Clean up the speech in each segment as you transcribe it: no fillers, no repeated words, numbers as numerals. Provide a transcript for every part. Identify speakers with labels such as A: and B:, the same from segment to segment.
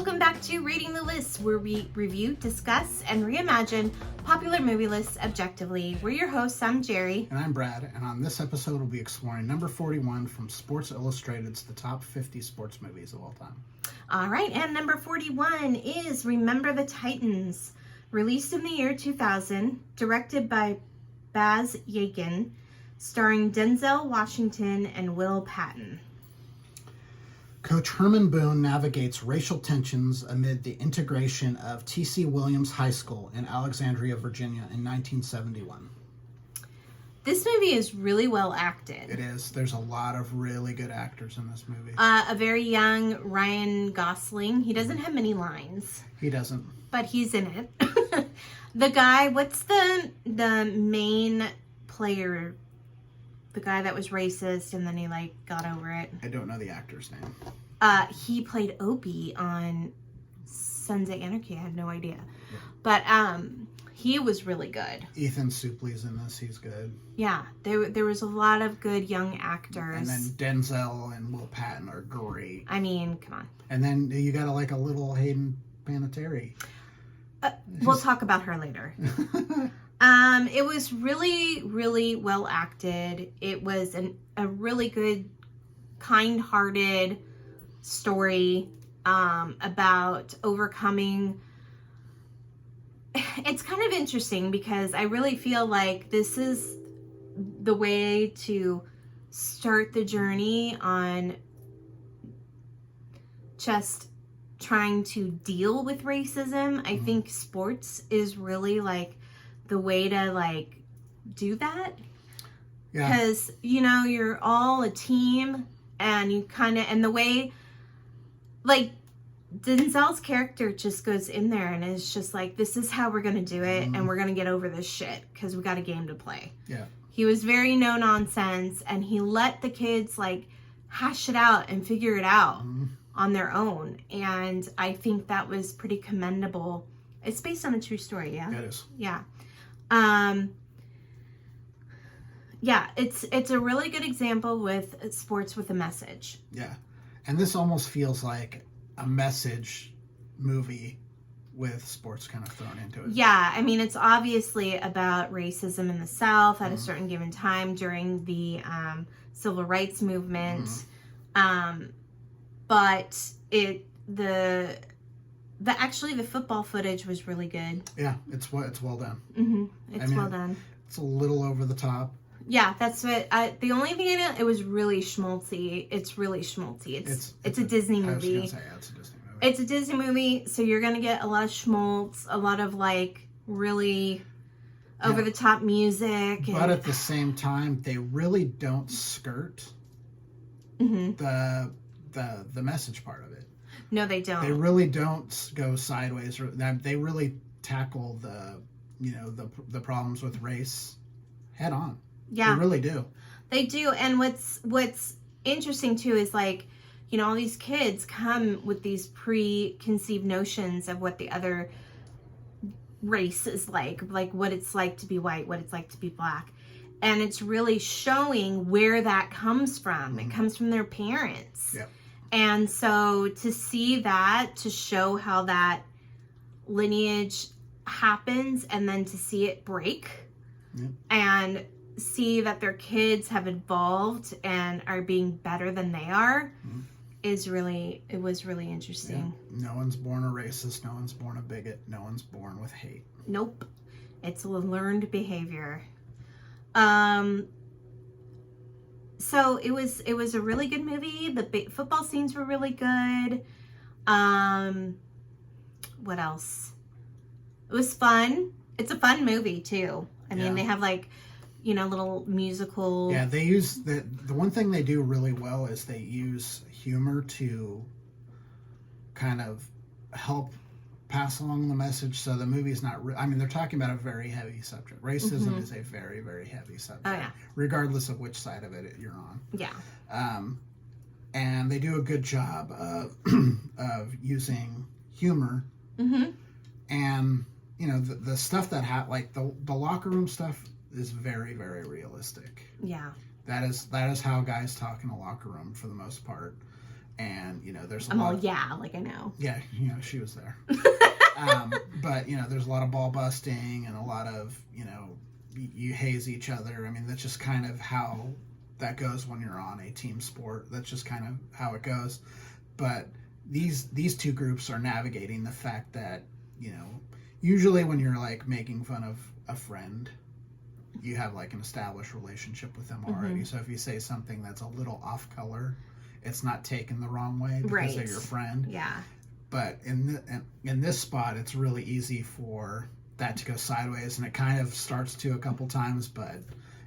A: Welcome back to Reading the List, where we review, discuss, and reimagine popular movie lists objectively. We're your hosts. I'm Jerry.
B: And I'm Brad, and on this episode we'll be exploring number 41 from Sports Illustrated's The Top 50 Sports Movies of All Time.
A: All right, and number 41 is Remember the Titans, released in the year 2000, directed by Baz Yakin, starring Denzel Washington and Will Patton.
B: Coach Herman Boone navigates racial tensions amid the integration of T.C. Williams High School in Alexandria, Virginia in 1971.
A: This movie is really well acted.
B: It is. There's a lot of really good actors in this movie.
A: A very young Ryan Gosling. He doesn't have many lines.
B: He doesn't.
A: But he's in it. The guy, what's the main player? The guy that was racist and then he got over it.
B: I don't know the actor's name.
A: He played Opie on Sons of Anarchy. I have no idea. Yeah. But he was really good.
B: Ethan Suplee's in this. He's good.
A: Yeah, there was a lot of good young actors.
B: And then Denzel and Will Patton are great.
A: I mean, come on.
B: And then you got a little Hayden Panettiere.
A: We'll talk about her later. It was really, really well acted. It was a really good, kind-hearted story about overcoming. It's kind of interesting because I really feel like this is the way to start the journey on just trying to deal with racism. I think sports is really the way to do that. Yeah. Because, you're all a team and you and the way Denzel's character just goes in there and is just this is how we're going to do it and we're going to get over this shit because we got a game to play.
B: Yeah.
A: He was very no nonsense and he let the kids hash it out and figure it out on their own. And I think that was pretty commendable. It's based on a true story, yeah?
B: It is.
A: Yeah. Yeah, it's a really good example with sports with a message.
B: Yeah. And this almost feels like a message movie with sports kind of thrown into it.
A: Yeah, I mean, it's obviously about racism in the South at a certain given time during the civil rights movement. But the football footage was really good.
B: Yeah, it's well done.
A: It's well done.
B: It's a little over the top.
A: Yeah, that's what. The only thing I know, it was really schmaltzy. It's really schmaltzy. It's a Disney movie.
B: I was gonna say, it's a Disney movie.
A: It's a Disney movie, so you're gonna get a lot of schmaltz, a lot of really over the top music.
B: But at the same time, they really don't skirt the message part of it.
A: No, they don't.
B: They really don't go sideways. They really tackle the problems with race head on.
A: Yeah,
B: they really do.
A: They do. And what's interesting too is all these kids come with these preconceived notions of what the other race is like what it's like to be white, what it's like to be black. And it's really showing where that comes from. It comes from their parents.
B: Yeah. And
A: so to see that, to show how that lineage happens and then to see it break and see that their kids have evolved and are being better than they are it was really interesting.
B: Yeah. No one's born a racist. No one's born a bigot. No one's born with hate.
A: Nope. It's a learned behavior. So it was a really good movie. The football scenes were really good. What else? It was fun. It's a fun movie too. I mean, they have little musical.
B: Yeah, they use the one thing they do really well is they use humor to kind of help pass along the message. So the movie's not. They're talking about a very heavy subject. Racism is a very, very heavy subject. Oh, yeah. Regardless of which side of it you're on.
A: Yeah.
B: And they do a good job of using humor. And the stuff that the locker room stuff is very, very realistic.
A: Yeah.
B: That is how guys talk in a locker room for the most part. and there's a
A: I'm
B: lot
A: all,
B: of,
A: yeah, like I know.
B: yeah, she was there. But there's a lot of ball busting and a lot of you haze each other. I mean, that's just kind of how that goes when you're on a team sport. That's just kind of how it goes. But these two groups are navigating the fact that usually when you're like making fun of a friend, you have like an established relationship with them already.
A: Mm-hmm.
B: So if you say something that's a little off color, it's not taken the wrong way because
A: Right.
B: they're your friend.
A: Yeah.
B: But in this spot, it's really easy for that to go sideways, and it kind of starts to a couple times. But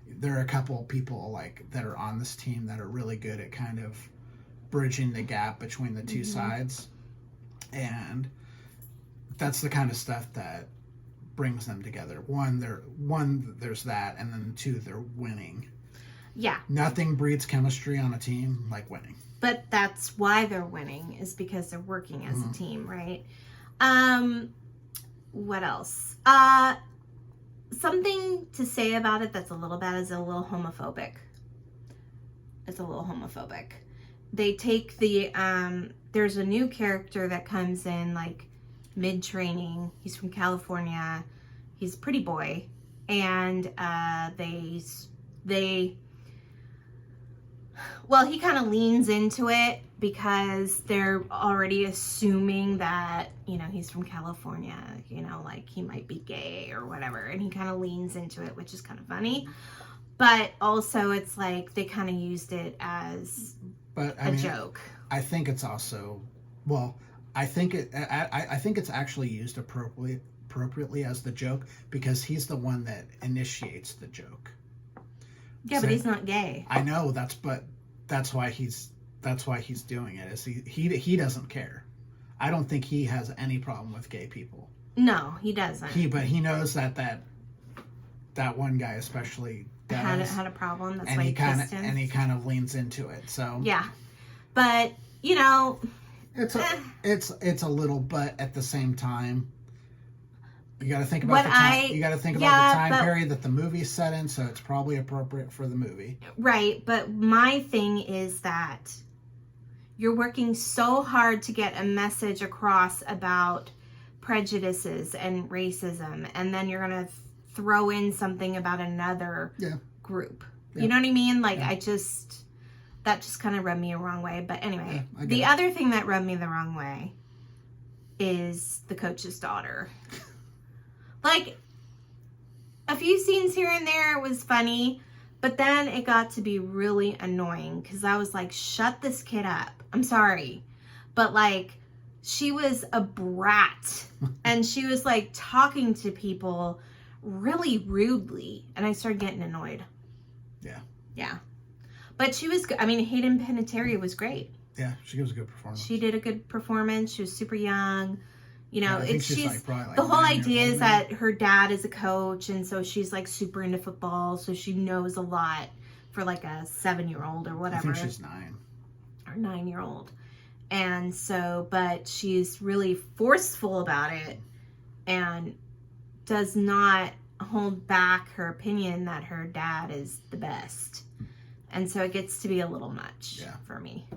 B: there are a couple people like that are on this team that are really good at kind of bridging the gap between the two sides, and that's the kind of stuff that brings them together. One, there's that, and then two, they're winning.
A: Yeah.
B: Nothing breeds chemistry on a team like winning.
A: But that's why they're winning, is because they're working as a team, right? What else? Something to say about it that's a little bad is a little homophobic. It's a little homophobic. They take the there's a new character that comes in like mid-training. He's from California. He's a pretty boy, and he kind of leans into it because they're already assuming that he's from California, like he might be gay or whatever, and he kind of leans into it, which is kind of funny. But also it's like they kind of used it as a joke.
B: I think it's also, well, I think it's actually used appropriately as the joke because he's the one that initiates the joke.
A: Yeah, but he's not gay.
B: I know that's why he's doing it. Is he doesn't care. I don't think he has any problem with gay people.
A: No, he doesn't.
B: But he knows that one guy especially does,
A: had a problem. That's
B: and
A: why
B: he kind
A: kissed him.
B: and he kind of leans into it. So
A: yeah, but
B: it's a little, but at the same time, you got to think about the time period that the movie's set in. So it's probably appropriate for the movie,
A: right? But my thing is that you're working so hard to get a message across about prejudices and racism, and then you're gonna throw in something about another group. You know what I mean? Like that just kind of rubbed me the wrong way. But anyway, the other thing that rubbed me the wrong way is the coach's daughter. Like, a few scenes here and there was funny, but then it got to be really annoying because I was like, shut this kid up. I'm sorry. But like, she was a brat and she was like talking to people really rudely, and I started getting annoyed. Yeah. But she was good. I mean, Hayden Panettiere was great.
B: Yeah, she gives a good performance.
A: She did a good performance. She was super young. She's
B: probably like
A: the whole
B: 9 years
A: idea
B: old
A: is that her dad is a coach, and so she's like super into football, so she knows a lot for like a 7-year-old or whatever.
B: I think she's 9.
A: Or 9-year-old. And so, but she's really forceful about it and does not hold back her opinion that her dad is the best. And so it gets to be a little much for me.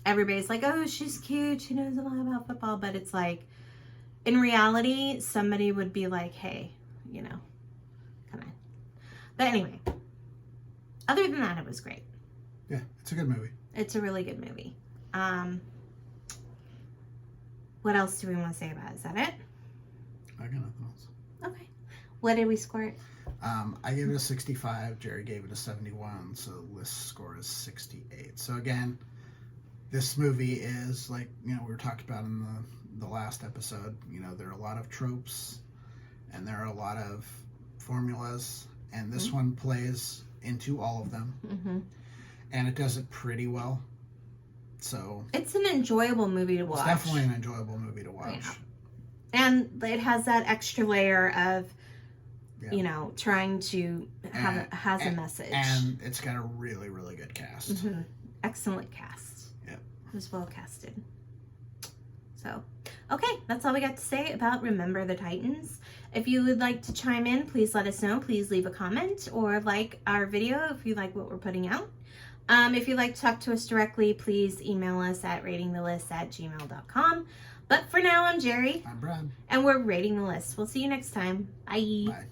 A: Everybody's like, oh, she's cute, she knows a lot about football, but it's like, in reality, somebody would be like, hey, come on. But anyway, other than that, it was great.
B: Yeah, it's a good movie.
A: It's a really good movie. What else do we want to say about it? Is that it?
B: I got nothing else.
A: Okay. What did we score it?
B: I gave it a 65. Jerry gave it a 71. So List's score is 68. So again, this movie is like, we were talking about in the last episode, there are a lot of tropes and there are a lot of formulas, and this one plays into all of them. Mm-hmm. And it does it pretty well. So
A: it's an enjoyable movie to watch.
B: It's definitely an enjoyable movie to watch.
A: Yeah. And it has that extra layer of, trying to have a message.
B: And it's got a really, really good cast.
A: Mm-hmm. Excellent cast.
B: Yep.
A: It was well casted. So, okay, that's all we got to say about Remember the Titans. If you would like to chime in, please let us know. Please leave a comment or like our video if you like what we're putting out. If you'd like to talk to us directly, please email us at ratingthelist@gmail.com. But for now, I'm Jerry.
B: I'm Brad.
A: And we're Rating the List. We'll see you next time. Bye.
B: Bye.